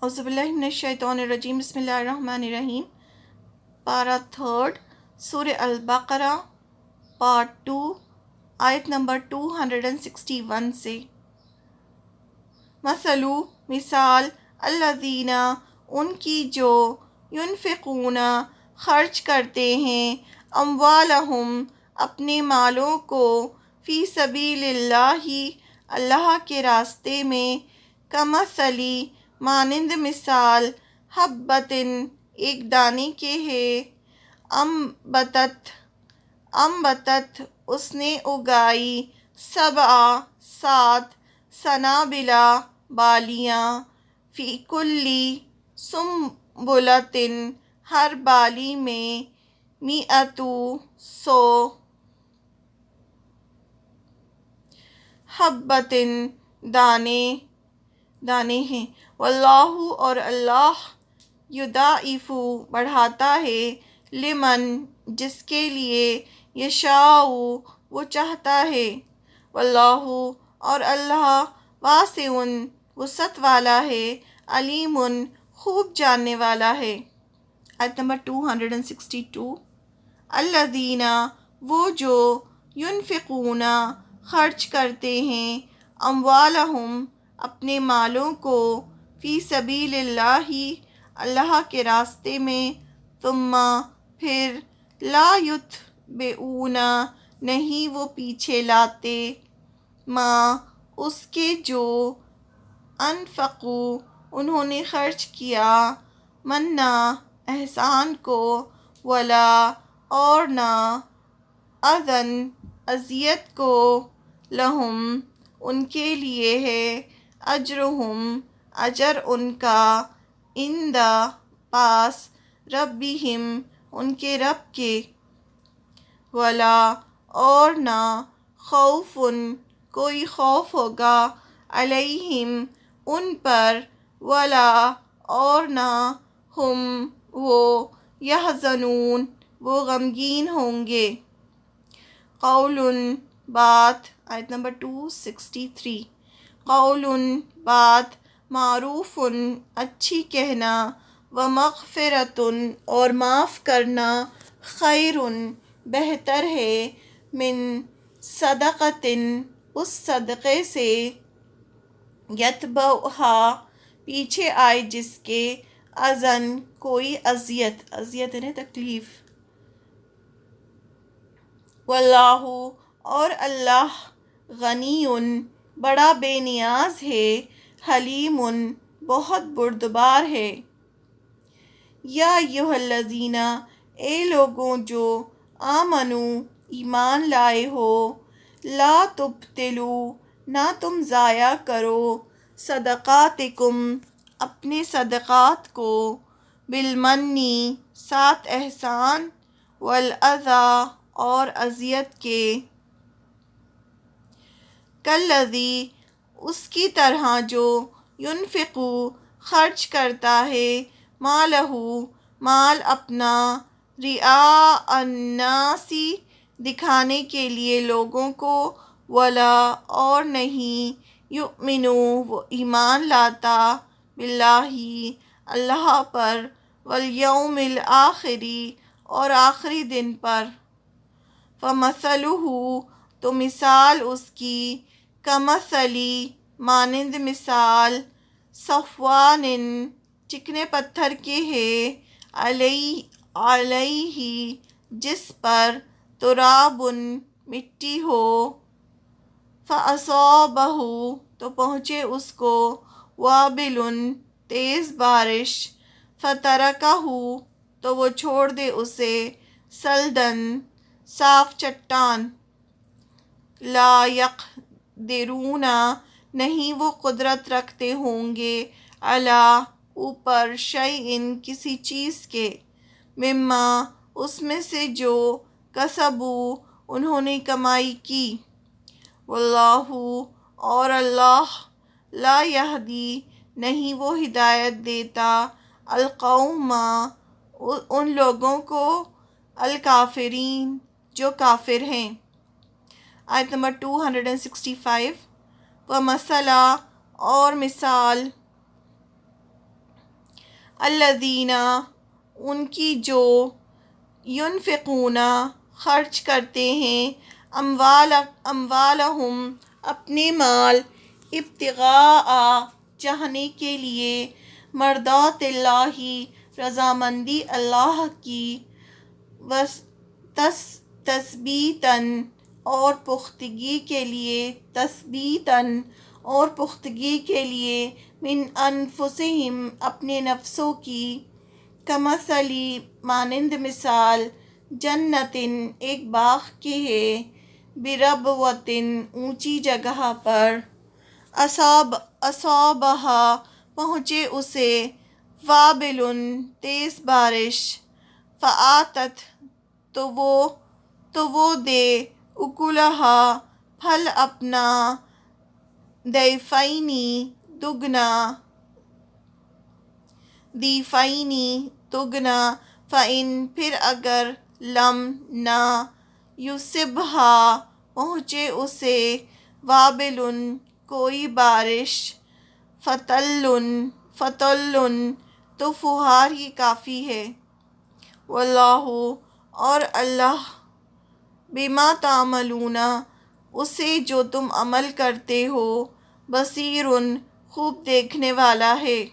اعوذ باللہ من الشیطان الرجیم، بسم اللہ الرحمن الرحیم۔ پارہ 3 سورہ البقرہ پارٹ 2 آیت نمبر 261 سے۔ مثلو مثال الذین ان کی جو ینفقون خرچ کرتے ہیں اموالہم اپنے مالوں کو فی سبیل اللہ اللہ کے راستے میں کمثلی مانند مثال حبتن ایک دانے کے ہے امبتت اس نے اگائی سبع 7 سنابلا بالیاں فی کلی سنبلتن ہر بالی میں 100 حبتن دانے ہیں، واللہ اور اللہ یضاعف بڑھاتا ہے لمن جس کے لیے یشاء وہ چاہتا ہے، واللہ اور اللہ واسع وسعت والا ہے، علیم خوب جاننے والا ہے۔ آیت نمبر 262۔ الذین وہ جو ینفقون خرچ کرتے ہیں اموالہم اپنے مالوں کو فی سبیل اللہ اللہ کے راستے میں ثم پھر لا یتبعون نہیں وہ پیچھے لاتے ما اس کے جو انفقوا انہوں نے خرچ کیا منا احسان کو ولا اور نہ اذن اذیت کو لہم ان کے لیے ہے اجرہم اجر ان کا عند پاس ربہم ان کے رب کے ولا اور نہ خوف کوئی خوف ہوگا علیہم ان پر ولا اور نہ ہم وہ یحزنون وہ غمگین ہوں گے۔ قول بات آیت نمبر 263۔ قول بات معروف اچھی کہنا ومغفرۃ اور معاف کرنا خیر بہتر ہے من صدقۃ اس صدقے سے یتبعھا پیچھے آئے جس کے اذن کوئی اذیت یعنی تکلیف، واللہ اور اللہ غنی بڑا بے نیاز ہے، حلیم بہت بردبار ہے۔ یا ایھا الذین اے لوگوں جو آمنو ایمان لائے ہو، لا تبطلوا نہ تم ضائع کرو صدقاتکم اپنے صدقات کو بالمنی ساتھ احسان والاذی اور اذیت کے، کالذی اس کی طرح جو ینفق خرچ کرتا ہے مالہ مال اپنا رعاء الناس دکھانے کے لیے لوگوں کو ولا اور نہیں یؤمن وہ ایمان لاتا باللہ اللہ پر والیوم الآخر اور آخری دن پر، فمثلہ تو مثال اس کی کمثلی مانند مثال صفوان چکنے پتھر کے ہے علیہ جس پر تراب مٹی ہو، فاصابہ تو پہنچے اس کو وابل تیز بارش، فترکہ تو وہ چھوڑ دے اسے سلدن صاف چٹان، لا یقدرون نہیں وہ قدرت رکھتے ہوں گے علی اوپر شیء کسی چیز کے، مما اس میں سے جو کسبوا انہوں نے کمائی کی، واللہ اور اللہ لا یہدی نہیں وہ ہدایت دیتا القوم ان لوگوں کو الکافرین جو کافر ہیں۔ آیت نمبر 265۔ ومثلا اور مثال الذین ان کی جو ینفقون خرچ کرتے ہیں اموالہم اپنے مال ابتغاء چاہنے کے لیے مرضات اللہ رضامندی اللہ کی تثبیتاً اور پختگی کے لیے من انفسہم اپنے نفسوں کی کمثلی مانند مثال جنتن ایک باغ کے ہے بربوتن اونچی جگہ پر اصابہا پہنچے اسے وابل تیز بارش فآتت تو وہ دے اکلہا پھل اپنا دیفینی دگنا فإن پھر اگر لم نہ یصبھا پہنچے اسے وابل کوئی بارش فتل تو فہار ہی کافی ہے واللہ اور اللہ بما تعملون اسے جو تم عمل کرتے ہو بصیر خوب دیکھنے والا ہے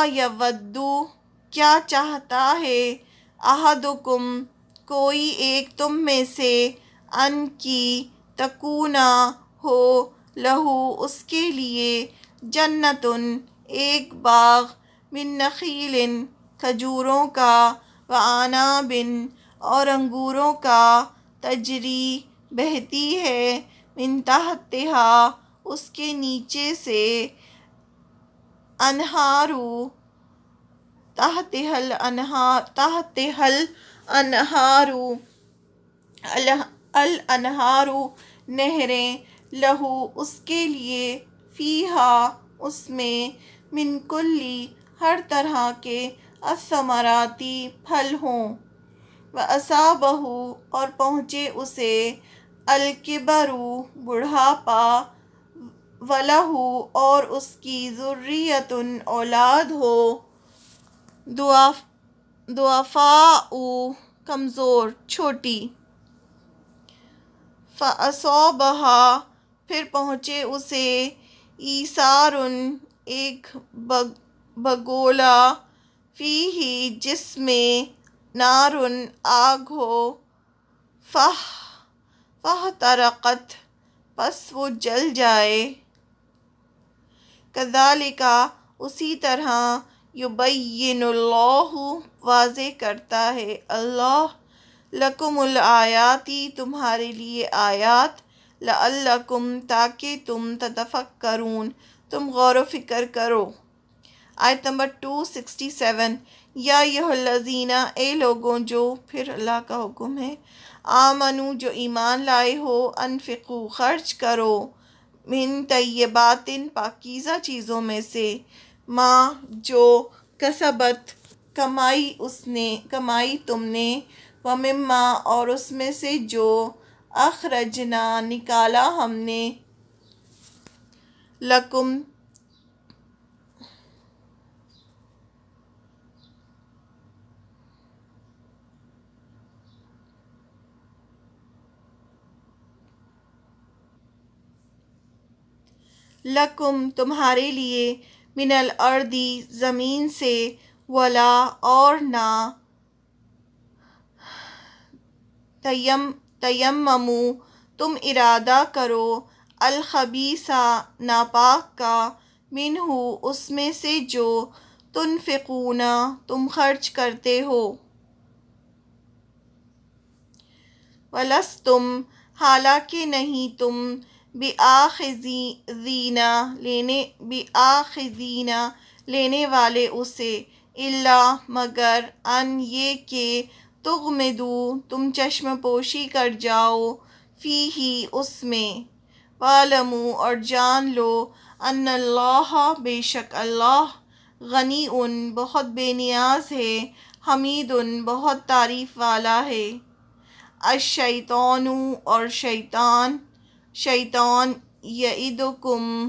یودو کیا چاہتا ہے احدکم کوئی ایک تم میں سے ان کی تکونا ہو لہو اس کے لیے جنتن ایک باغ من نخیل کھجوروں کا وعناب اور انگوروں کا تجری بہتی ہے من تحتہا اس کے نیچے سے انہارو تحتہا الانہارو نہریں لہو اس کے لیے فیہا اس میں من کلی ہر طرح کے الثمراتی پھل ہوں وَأَصَابَہُ اور پہنچے اسے الکبر بڑھاپا وَلَہُ اور اس کی ذریۃ اولاد ہو ضعفاء کمزور چھوٹی فَأَصَابَہا پھر پہنچے اسے ایثار ایک بگولا فیہ جس میں نار آگ ہو فاحترقت پس وہ جل جائے کذالک اسی طرح یبین اللہ واضح کرتا ہے اللہ لکم الآیات تمہارے لیے آیات لعلکم تاکہ تم تتفکرون تم غور و فکر کرو آیت نمبر 267 یا ایھا الذین اے لوگوں جو پھر اللہ کا حکم ہے آمنو جو ایمان لائے ہو انفقو خرچ کرو من طیبات پاکیزہ چیزوں میں سے ما جو کسبت کمائی تم نے ومما اور اس میں سے جو اخرجنا نکالا ہم نے لکم تمہارے لیے من الارض زمین سے ولا اور نہ تیممو تم ارادہ کرو الخبیث ناپاک کا منہ اس میں سے جو تنفقون تم خرچ کرتے ہو ولستم حالانکہ نہیں تم بآخذین لینے والے اسے الا مگر ان یہ کہ تغمدو تم چشم پوشی کر جاؤ فیہ اس میں وَاعْلَمُوا اور جان لو ان اللہ بے شک اللہ غنی بہت بے نیاز ہے حمید بہت تعریف والا ہے الشیطان اور شیطان یعدکم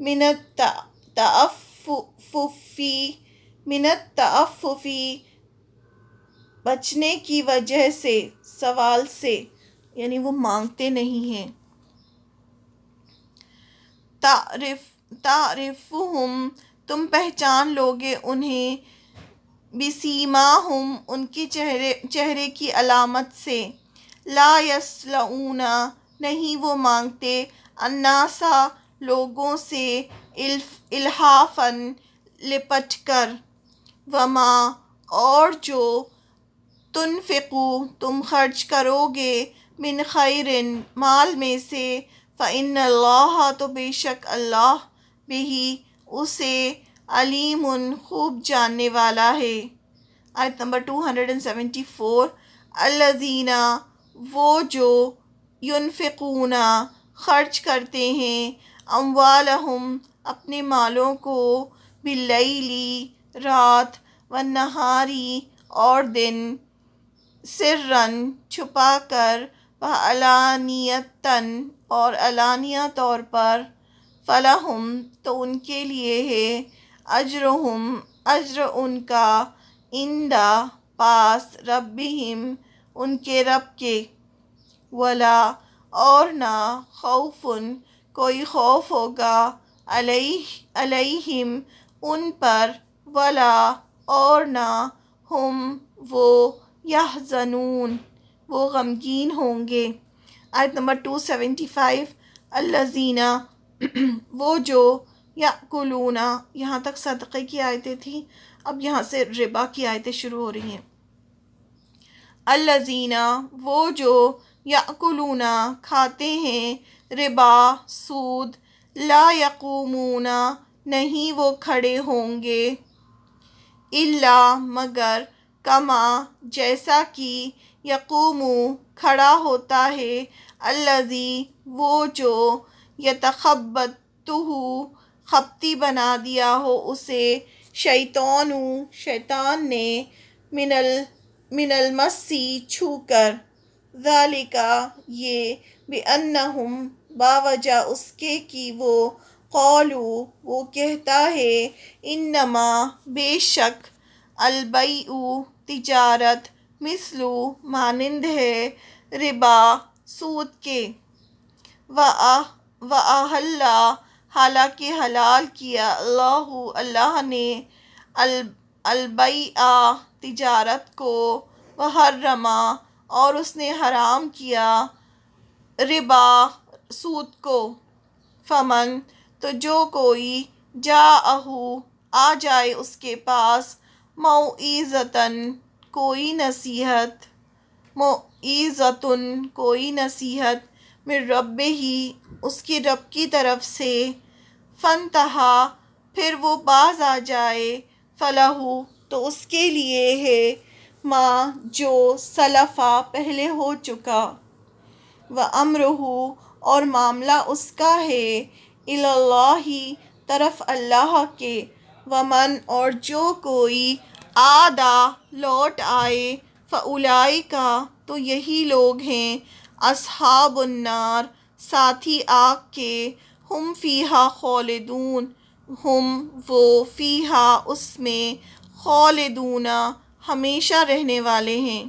من التعففی من التعففی بچنے کی وجہ سے، سوال سے، یعنی وہ مانگتے نہیں ہیں۔ تعرفہم تم پہچان لوگے انہیں، بسیماہم ان کے چہرے کی علامت سے، لا یسألون نہیں وہ مانگتے، الناسا لوگوں سے، الحافاً لپٹ کر، وما اور جو تنفقو تم خرچ کرو گے، من خیرن مال میں سے، فإن اللہ تو بے شک اللہ، بہی اسے، علیم خوب جاننے والا ہے۔ آیت نمبر 274، الذین وہ جو، ینفقون خرچ کرتے ہیں، اموالہم اپنے مالوں کو، باللیل رات، والنہاری اور دن، سرًا چھپا کر، وعلانیتاً اور علانیہ طور پر، فلہم تو ان کے لیے ہے، اجرہم اجر ان کا، عند پاس، ربہم ان کے رب کے، ولا اور نہ، خوف کوئی خوف ہوگا، علیہم ان پر، ولا اور نہ، ہم وہ، یحزنون وہ غمگین ہوں گے۔ آیت نمبر 275، الذین وہ جو، یأکلون یہاں تک صدقے کی آیتیں تھیں، اب یہاں سے ربا کی آیتیں شروع ہو رہی ہیں۔ الذین وہ جو، یأکلون کھاتے ہیں، ربا سود، لا یقومون نہیں وہ کھڑے ہوں گے، الا مگر، کما جیسا کہ، یقوم کھڑا ہوتا ہے، الذی وہ جو، یتخبطہ خپتی بنا دیا ہو اسے، شیطان نے، من المس چھو کر، ذالک یہ، بأنہم باوجہ اس کے کہ وہ، قالوا وہ کہتا ہے، انما بے شک، البیع تجارت، مثل مانند ہے، ربا سود کے، وأحل حالانکہ حلال کیا، اللہ نے، البیع تجارت کو، وحرم اور اس نے حرام کیا، ربا سود کو، فمن تو جو کوئی، جاءہ آ جائے اس کے پاس، موعظۃ کوئی نصیحت، من ربہ اس کے رب کی طرف سے، فانتہا پھر وہ باز آ جائے، فلہ تو اس کے لیے ہے، ما جو، سلفا پہلے ہو چکا، وامرہ اور معاملہ اس کا ہے، اللہ طرف اللہ کے، ومن اور جو کوئی، عادا لوٹ آئے، فاولئک تو یہی لوگ ہیں، اصحاب النار ساتھی آگ کے، ہم فیہا خالدون ہم وہ، فیہا اس میں، خالدون ہمیشہ رہنے والے ہیں۔